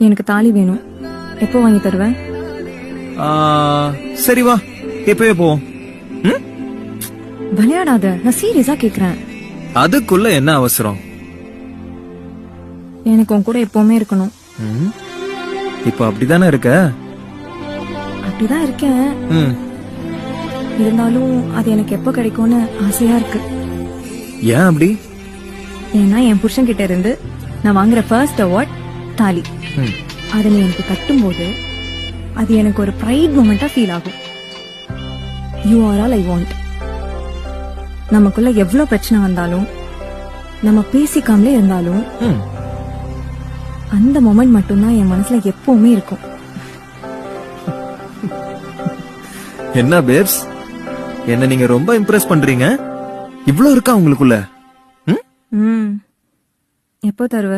எனக்கு தாலி வேணும். எப்போ வாங்கி தருவேன்? சரி வா, எப்பவே போவோம். விளையாடாத, நான் சீரியஸா கேக்குறேன். அதுக்குள்ள என்ன அவசரம்? எனக்கு உன் கூட எப்பவுமே இருக்கணும். இப்ப அப்படிதானே இருக்க? அப்படிதான் இருக்கேன். இருந்தாலும் அது எனக்கு எப்ப கிடைக்கும்னு ஆசையா இருக்கு. ஏன் அப்படி? ஏன்னா என் புருஷன் கிட்ட இருந்து நான் வாங்குற ஃபர்ஸ்ட் அவார்ட் தாலி. அதை நீ எனக்கு கட்டும் போது அது எனக்கு ஒரு ப்ரைட் மூமெண்டா ஃபீல் ஆகும். You are all I want. நமக்குள்ள எவ்வளவு பிரச்சனை வந்தாலும், நம்ம பேசிக்காமலே இருந்தாலும், அந்த மொமெண்ட் மட்டும்தான் என் மனசுல எப்பவுமே இருக்கும். என்ன பேப்ஸ், என்ன நீங்க ரொம்ப இம்ப்ரெஸ் பண்றீங்க. இவ்ளோ இருக்கா உங்களுக்குள்ள? எப்போ தருவ?